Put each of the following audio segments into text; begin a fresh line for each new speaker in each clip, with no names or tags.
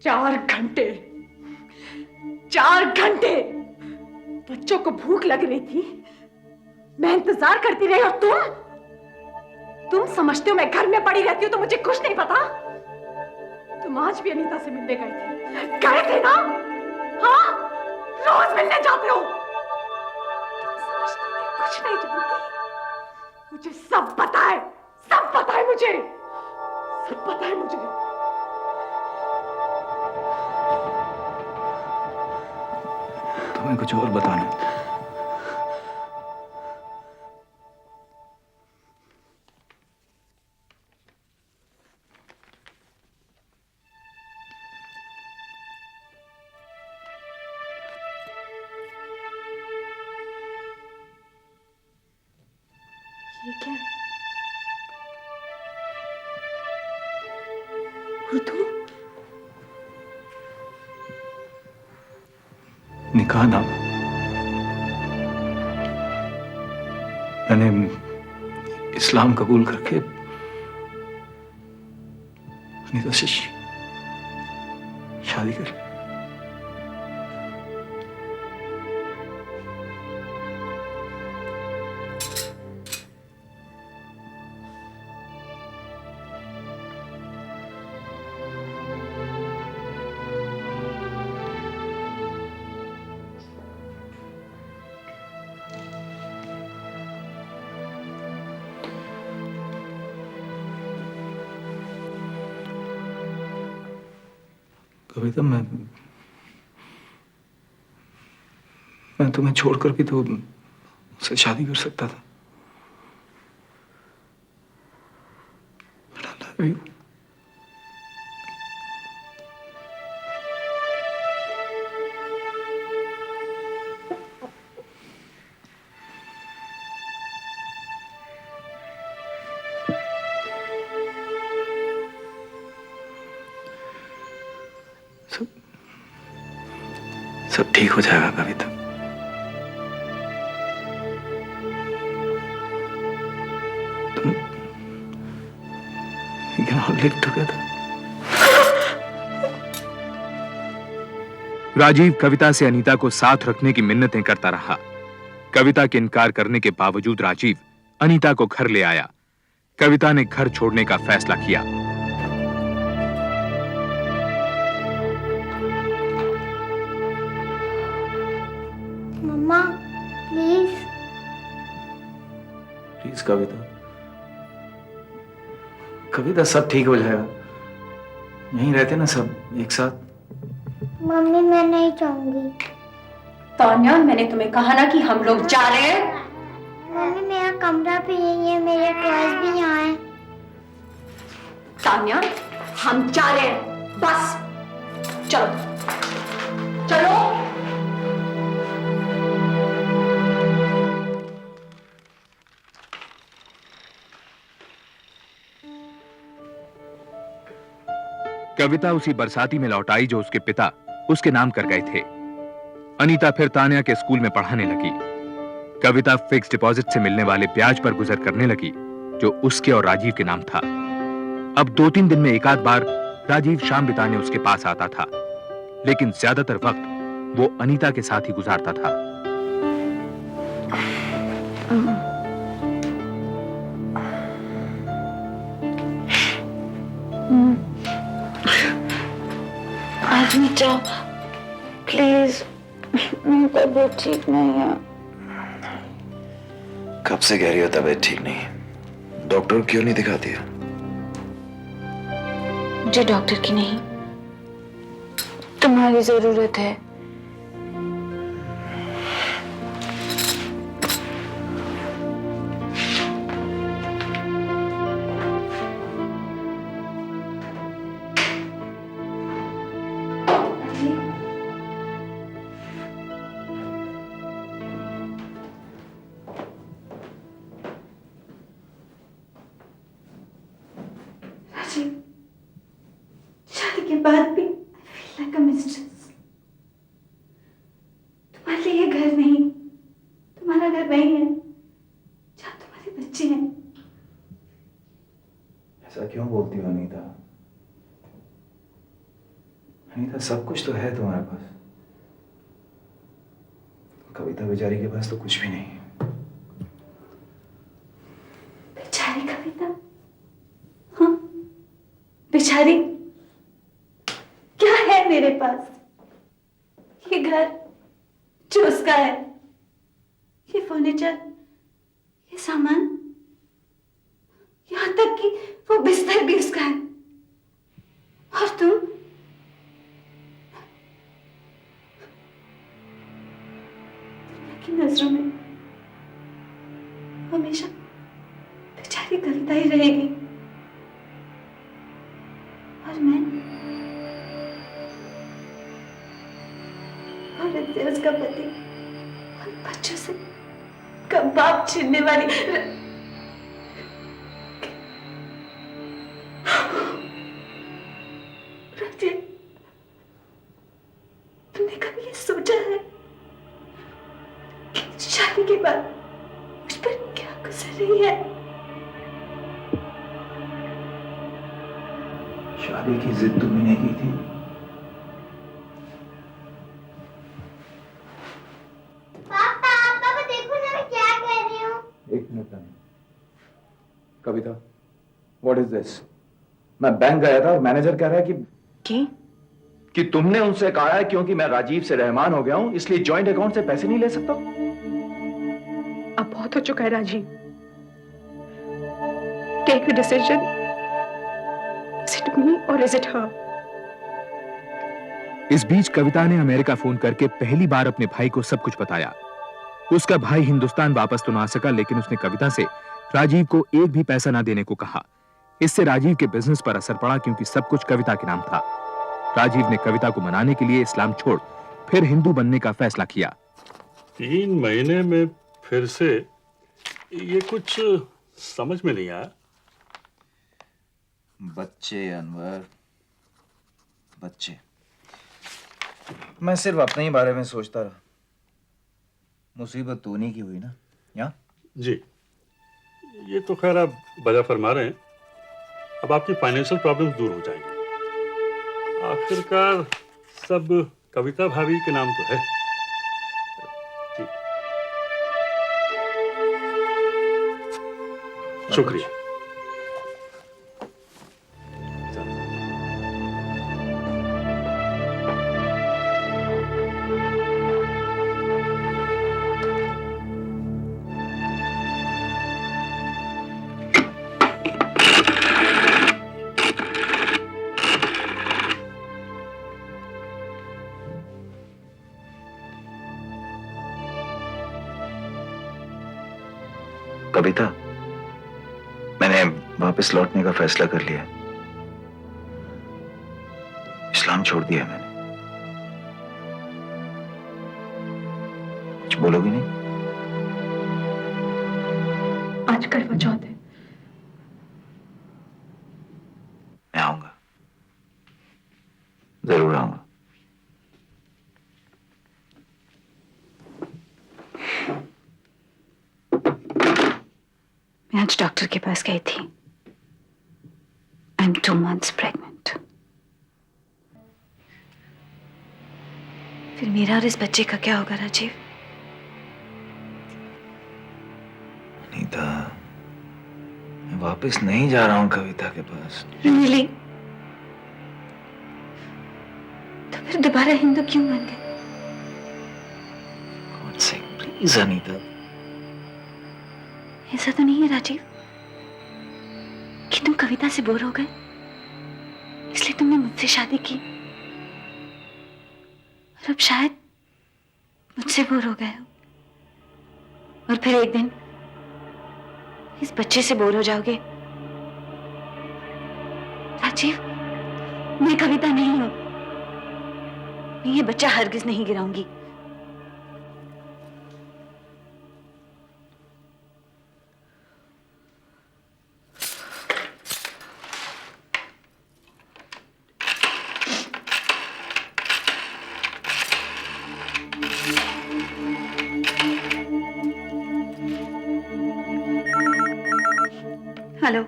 4 घंटे, 4 घंटे बच्चों को भूख लग रही थी, मैं इंतजार करती रही, और तुम समझते हो मैं घर में पड़ी रहती हूँ तो मुझे कुछ नहीं पता? तुम आज भी अनीता से मिलने गए थे ना? हाँ, रोज मिलने जाते हो। तुम समझते हो मैं कुछ नहीं जानती? मुझे सब पता है, सब पता है मुझे, सब पता है मुझे।
तुम्हें कुछ और बताना।
ये क्या है? उर्दू?
निकाह नाम। मैंने इस्लाम कबूल करके अनीता से शादी कर। कविता, मैं तुम्हें छोड़कर भी तो उससे शादी कर सकता था। I love you. सब ठीक हो जाएगा कविता। We can all live together.
Rajiv कविता से अनीता को साथ रखने की मिन्नतें करता रहा। कविता के इनकार करने के बावजूद राजीव अनीता को घर ले आया। कविता ने घर छोड़ने का फैसला किया।
मम्मा, प्लीज।
प्लीज कविता। कविता, सब ठीक हो जाएगा। यहीं रहते ना सब एक साथ।
मम्मी, मैं नहीं चाहूंगी।
तान्या, मैंने तुम्हें कहा ना कि हम लोग जा रहे हैं।
मम्मी, मेरा कमरा भी यही है, मेरे टॉयज भी यहाँ हैं।
तान्या, हम जा रहे हैं, बस। चलो, चलो।
कविता उसी बरसाती में लौट आई जो उसके पिता उसके नाम कर गए थे। अनीता फिर तान्या के स्कूल में पढ़ाने लगी। कविता फिक्स डिपॉजिट से मिलने वाले ब्याज पर गुजर करने लगी जो उसके और राजीव के नाम था। अब 2-3 दिन में एक आध बार राजीव शाम बिताने उसके पास आता था, लेकिन ज्यादातर वक्त वो अनीता के साथ ही गुजारता था।
आज मत जाओ प्लीज, मेरी तबीयत ठीक नहीं है।
कब से कह रही हो तबीयत ठीक नहीं? डॉक्टर क्यों नहीं दिखाती है?
मुझे डॉक्टर की नहीं, तुम्हारी जरूरत है।
शादी के बाद भी I feel like a mistress। तुम्हारे लिए घर नहीं, तुम्हारा घर वही है जहाँ तुम्हारे बच्चे हैं।
ऐसा क्यों बोलती हो अनीता? अनीता, सब कुछ तो है तुम्हारे पास। कविता बेचारी के पास तो कुछ भी नहीं है।
बेचारी कविता, हाँ बेचारी, क्या है मेरे पास? ये घर जो उसका है, ये फर्नीचर, ये सामान, यहाँ तक कि वो बिस्तर भी उसका है। और तुम दुनिया की नजरों में हमेशा बेचारी कविता ही रहेगी। और मैं औरत से उसका पति और बच्चों से कबाब छीनने वाली राजीव, तुमने कभी ये सोचा है कि शादी के बाद मुझ पर क्या गुजर रही है?
शादी की जिद तुमने की थी।
पापा देखो ना मैं क्या कर रही हूँ।
एक मिनट नहीं। कविता, व्हाट इज दिस? मैं बैंक गया था और मैनेजर कह रहा है कि तुमने उनसे कहा है क्योंकि मैं राजीव से रहमान हो गया हूं, इसलिए जॉइंट अकाउंट से पैसे नहीं ले सकता।
अब बहुत हो चुका है Rajiv. Take the decision. Is it me और इज इट हर?
इस बीच कविता ने अमेरिका फोन करके पहली बार अपने भाई को सब कुछ बताया। उसका भाई हिंदुस्तान वापस तो ना सका, लेकिन उसने कविता से राजीव को एक भी पैसा ना देने को कहा। इससे राजीव के बिजनेस पर असर पड़ा, क्योंकि सब कुछ कविता के नाम था। राजीव ने कविता को मनाने के लिए इस्लाम छोड़ फिर हिंदू बनने का फैसला किया।
3 महीने में फिर से, ये कुछ समझ में नहीं आया।
बच्चे अनवर, बच्चे। मैं सिर्फ अपने ही बारे में सोचता रहा। मुसीबत तो उन्हीं की हुई ना, या?
जी, ये तो खैर आप बजा फरमा रहे हैं। अब आपकी फाइनेंशियल प्रॉब्लम्स दूर हो जाएंगी। आखिरकार सब कविता भाभी के नाम तो है। जी, शुक्रिया।
कविता, मैंने वापस लौटने का फैसला कर लिया। इस्लाम छोड़ दिया मैंने। कुछ बोलोगी नहीं?
आज करवा चौथ है।
मैं आऊंगा, जरूर आऊंगा।
मैं आज डॉक्टर के पास गई थी। I am 2 months pregnant. फिर मेरा और इस बच्चे का क्या होगा राजीव?
अनीता, मैं वापस नहीं जा रहा हूं कविता के पास।
रियली? तो फिर दोबारा हिंदू क्यों बन गए?
गॉड से प्लीज अनीता।
ऐसा तो नहीं है राजीव कि तुम कविता से बोर हो गए, इसलिए तुमने मुझसे शादी की, और अब शायद मुझसे बोर हो गए हो, और फिर एक दिन इस बच्चे से बोर हो जाओगे। राजीव, मैं कविता नहीं हूं। मैं ये बच्चा हरगिज नहीं गिराऊंगी। हेलो,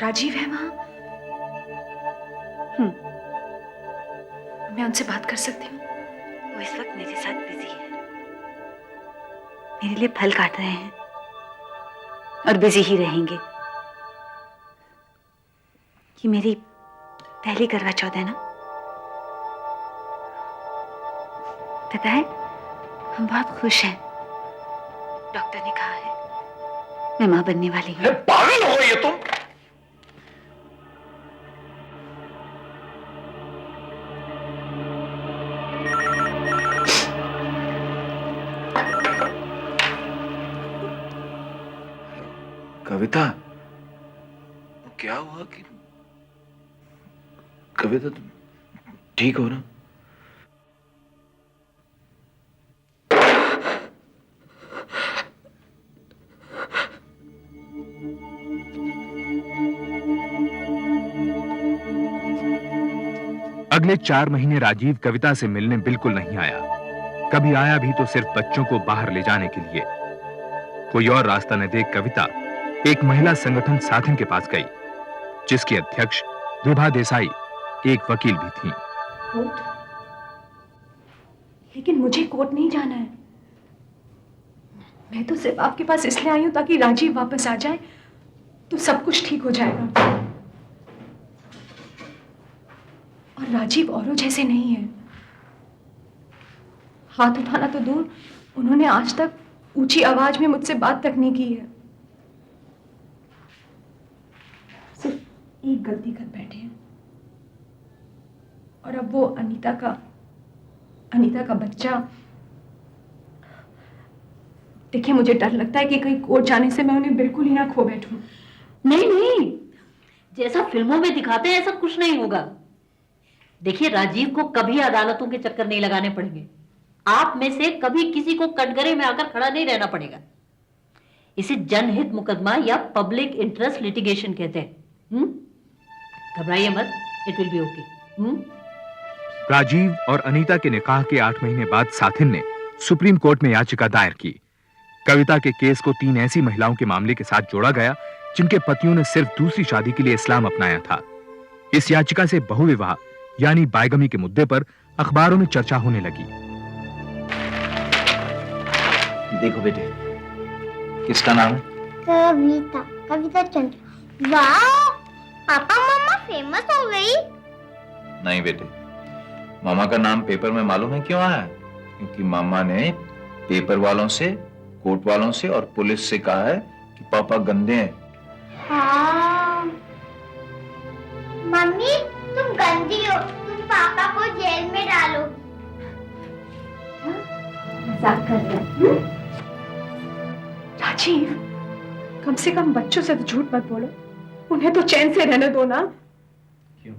राजीव है वहां? मैं उनसे बात कर सकती हूँ?
वो इस वक्त मेरे साथ बिजी है, मेरे लिए फल काट रहे हैं और बिजी ही रहेंगे। ये मेरी पहली करवा चौथ है ना? पता है, हम बहुत खुश हैं। डॉक्टर ने कहा है मैं मां बनने वाली हूँ।
पागल हो गई है तुम? कविता, क्या हुआ कि कविता तुम ठीक हो ना?
अगले 4 महीने राजीव कविता से मिलने बिल्कुल नहीं आया। कभी आया भी तो सिर्फ बच्चों को बाहर ले जाने के लिए। कोई और रास्ता न देख कविता एक महिला संगठन साथन के पास गई, जिसकी अध्यक्ष विभा देसाई एक वकील भी थी।
कोर्ट? लेकिन मुझे कोर्ट नहीं जाना है। मैं तो सिर्फ आपके पास इसलिए आई हूं ताकि राजीव वापस आ जाए तो सब कुछ ठीक हो जाएगा। और राजीव औरों जैसे नहीं है। हाथ उठाना तो दूर, उन्होंने आज तक ऊंची आवाज में मुझसे बात तक नहीं की है। सिर्फ एक गलती कर बैठे हैं और अब वो अनीता का बच्चा। देखिए, मुझे डर लगता है कि कहीं कोर्ट जाने से मैं उन्हें बिल्कुल ही ना खो बैठूं।
नहीं नहीं, जैसा फिल्मों में दिखाते हैं ऐसा कुछ नहीं होगा। देखिए, राजीव को कभी अदालतों के चक्कर नहीं लगाने पड़ेंगे। आप में से कभी किसी को कटघरे में आकर खड़ा नहीं रहना पड़ेगा। इसे जनहित मुकदमा या पब्लिक इंटरेस्ट लिटिगेशन कहते हैं। घबराइए मत, it will be okay.
Rajiv और अनीता के निकाह के 8 महीने बाद साथिन ने सुप्रीम कोर्ट में याचिका दायर की। कविता के केस को 3 ऐसी महिलाओं के मामले के साथ जोड़ा गया जिनके पतियों ने सिर्फ दूसरी शादी के लिए इस्लाम अपनाया था। इस याचिका से बहुविवाह यानी बायगमी के मुद्दे पर अखबारों में चर्चा होने लगी।
देखो बेटे, किसका नाम है?
कविता, कविता चंद्र। वाह, पापा मम्मा फेमस हो गई।
नहीं बेटे, मामा का नाम पेपर में मालूम है क्यों आया? क्योंकि मामा ने पेपर वालों से, कोर्ट वालों से और पुलिस से कहा है कि पापा गंदे हैं।
हाँ, मम्मी तुम गंदी हो, तुम पापा को जेल में डालो।
मजाक कर रहे हैं? राजीव, कम से कम बच्चों से तो झूठ मत बोलो। उन्हें तो चैन से रहने दो ना।
क्यों?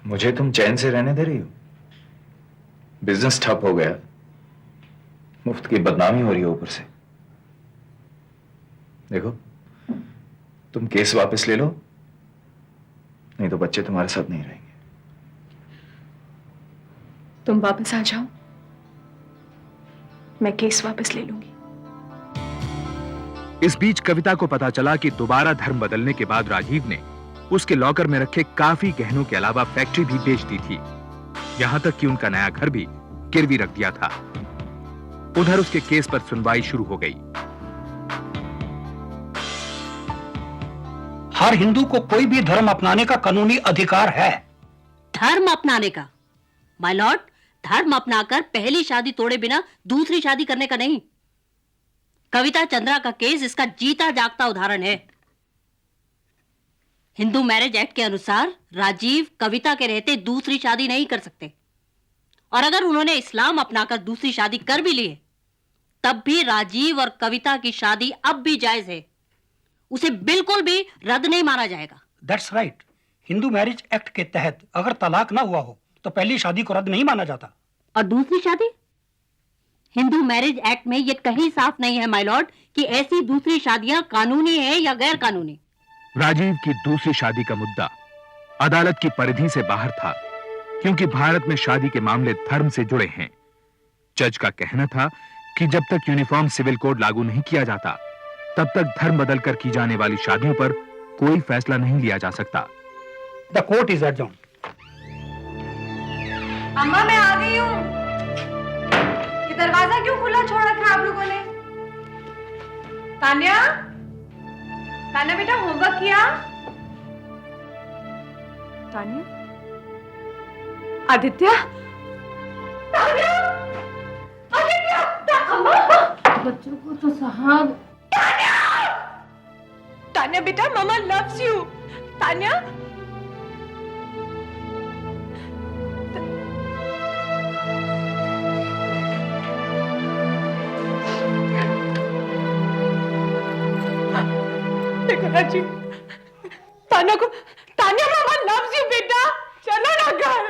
मुझे तुम चैन से रहने दे रही हो? बिजनेस ठप हो गया, मुफ्त की बदनामी हो रही है ऊपर से। देखो, तुम केस वापस ले लो, नहीं तो बच्चे तुम्हारे साथ नहीं रहेंगे।
तुम वापस आ जाओ, मैं केस वापस ले लूंगी।
इस बीच कविता को पता चला कि दोबारा धर्म बदलने के बाद राजीव ने उसके लॉकर में रखे काफी गहनों के अलावा फैक्ट्री भी बेच दी थी। यहां तक कि उनका नया घर भी गिरवी रख दिया था। उधर उसके केस पर सुनवाई शुरू हो गई।
हर हिंदू को कोई भी धर्म अपनाने का कानूनी अधिकार है।
धर्म अपनाने का? माय लॉर्ड, धर्म अपनाकर पहली शादी तोड़े बिना दूसरी शादी करने का नहीं। कविता चंद्रा का केस इसका जीता जागता उदाहरण है। हिंदू मैरिज एक्ट के अनुसार राजीव कविता के रहते दूसरी शादी नहीं कर सकते, और अगर उन्होंने इस्लाम अपनाकर दूसरी शादी कर भी ली है, तब भी राजीव और कविता की शादी अब भी जायज है। उसे बिल्कुल भी रद्द नहीं माना जाएगा।
That's right. Hindu marriage act के तहत अगर तलाक ना हुआ हो तो पहली शादी को रद्द नहीं माना जाता।
और दूसरी शादी? हिंदू मैरिज एक्ट में यह कहीं साफ नहीं है माय लॉर्ड कि ऐसी दूसरी शादियां कानूनी है या गैर कानूनी।
राजीव की दूसरी शादी का मुद्दा अदालत की परिधि से बाहर था, क्योंकि भारत में शादी के मामले धर्म से जुड़े हैं। जज का कहना था कि जब तक यूनिफॉर्म सिविल कोड लागू नहीं किया जाता, तब तक धर्म बदलकर की जाने वाली शादियों पर कोई फैसला नहीं लिया जा सकता।
The court is adjourned.
अम्मा मैं आ गई हूँ। ये दरवाजा क्यों खुला छोड़ रखा है आप लोगों ने? तान्या, तान्या बेटा होमवर्क किया? तान्या, आदित्य, तान्या, आदित्य, अम्मा,
बच्चों को तो साहब।
तान्या बेटा मामा लव्स यू। तान्या, देखो राजीव, तान्या मामा लव्स यू बेटा, चलो ना घर।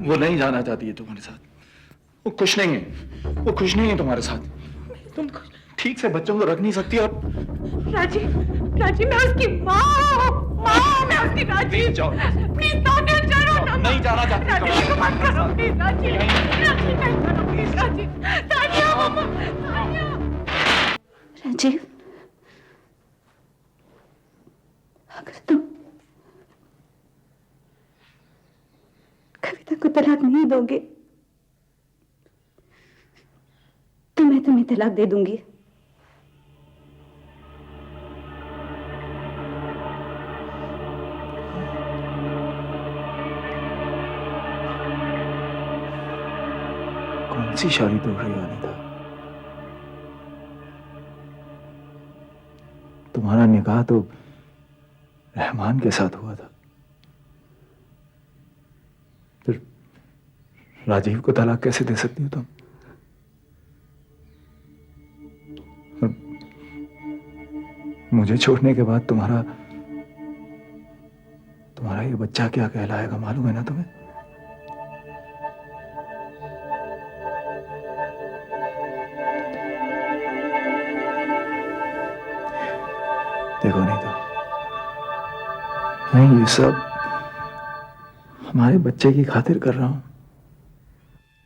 वो नहीं जाना चाहती है तुम्हारे साथ। वो खुश नहीं है, वो खुश नहीं है तुम्हारे साथ। तुम ठीक से बच्चों को रख नहीं सकती। और
राजीव, राजीव मैं उसकी माँ हूँ, मैं उसकी। राजीव प्लीज तान्या चलो ना।
नहीं जाना चाहती।
राजीव इसको मत करो प्लीज। राजीव राजीव नहीं करो प्लीज। राजीव, तान्या मामा, तान्या।
राजीव, अगर तुम कविता को तलाक नहीं दोगे तो मैं तुम्हें तलाक दे दूंगी।
कौन सी शादी तोड़ रही है अनीता? तुम्हारा निकाह तो रहमान के साथ हुआ था, फिर राजीव को तलाक कैसे दे सकती हो तुम? और मुझे छोड़ने के बाद तुम्हारा ये बच्चा क्या कहलाएगा मालूम है ना तुम्हें? देखो नहीं तो मैं ये सब हमारे बच्चे की खातिर कर रहा हूं।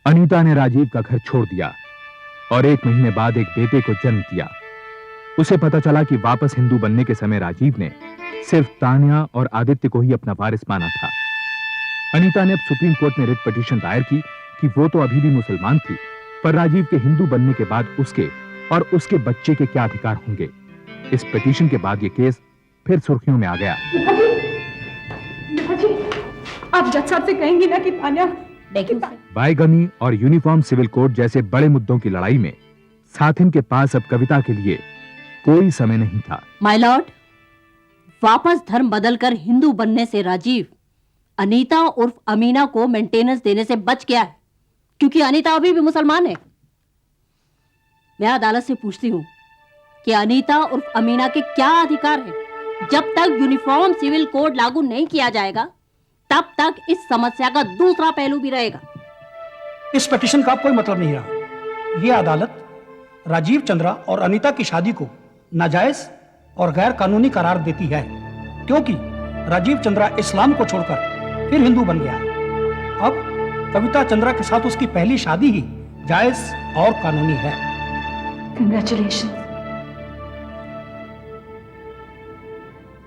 अनीता ने राजीव का घर छोड़ दिया और 1 महीने बाद एक बेटे को जन्म दिया। उसे पता चला कि वापस हिंदू बनने के समय राजीव ने सिर्फ तान्या और आदित्य को ही अपना वारिस माना था। अनीता ने अब सुप्रीम कोर्ट में रिट पिटीशन दायर की कि वो तो अभी भी मुसलमान थी, पर राजीव के हिंदू बनने के बाद उसके और उसके बच्चे के क्या अधिकार होंगे। इस पिटीशन के बाद ये केस फिर सुर्खियों में आ गया।
आप जज साहब से कहेंगी ना कि तान्या
बायगमी और यूनिफॉर्म सिविल कोड जैसे बड़े मुद्दों की लड़ाई में साथिन के पास अब कविता के लिए कोई समय नहीं था।
माय लॉर्ड, वापस धर्म बदलकर हिंदू बनने से राजीव अनीता उर्फ अमीना को मेंटेनेंस देने से बच गया है, क्योंकि अनीता अभी भी मुसलमान है। मैं अदालत से पूछती हूँ कि अनीता उर्फ अमीना के क्या अधिकार है। जब तक यूनिफॉर्म सिविल कोड लागू नहीं किया जाएगा तब तक इस समस्या का दूसरा पहलू भी रहेगा।
इस पिटीशन का कोई मतलब नहीं रहा। यह अदालत राजीव चंद्रा और अनीता की शादी को नाजायज और गैर कानूनी करार देती है, क्योंकि राजीव चंद्रा इस्लाम को छोड़कर फिर हिंदू बन गया। अब कविता चंद्रा के साथ उसकी पहली शादी ही जायज और कानूनी है।
कंग्रेचुलेशन,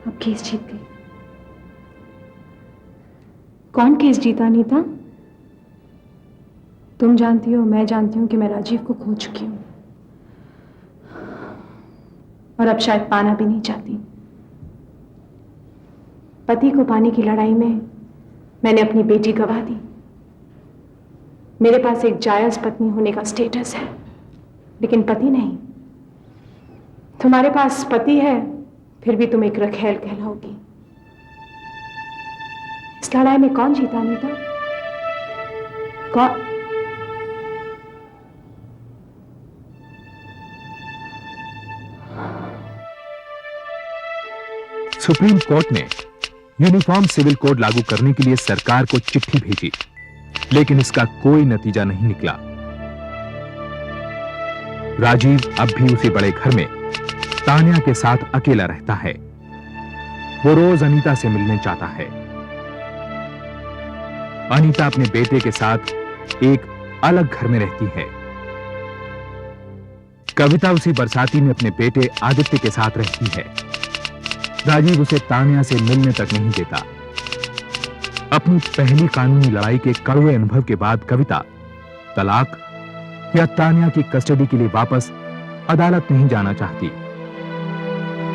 अब केस जीत गई।
कौन केस जीता अनीता? तुम जानती हो, मैं जानती हूं कि मैं राजीव को खो चुकी हूं और अब शायद पाना भी नहीं चाहती। पति को पाने की लड़ाई में मैंने अपनी बेटी गंवा दी। मेरे पास एक जायज पत्नी होने का स्टेटस है, लेकिन पति नहीं। तुम्हारे पास पति है, फिर भी तुम एक रखेल कहलाओगी। इस लड़ाई में कौन जीता अनीता? कौन?
सुप्रीम कोर्ट ने यूनिफॉर्म सिविल कोड लागू करने के लिए सरकार को चिट्ठी भेजी, लेकिन इसका कोई नतीजा नहीं निकला। राजीव अब भी उसी बड़े घर में तान्या के साथ अकेला रहता है। वो रोज अनीता से मिलने चाहता है। अनीता अपने बेटे के साथ एक अलग घर में रहती है। कविता उसी बरसाती में अपने बेटे आदित्य के साथ रहती है। राजीव उसे तान्या से मिलने तक नहीं देता। अपनी पहली कानूनी लड़ाई के कड़वे अनुभव के बाद कविता तलाक या तान्या की कस्टडी के लिए वापस अदालत नहीं जाना चाहती,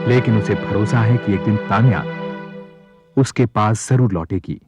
लेकिन उसे भरोसा है कि एक दिन तान्या उसके पास जरूर लौटेगी।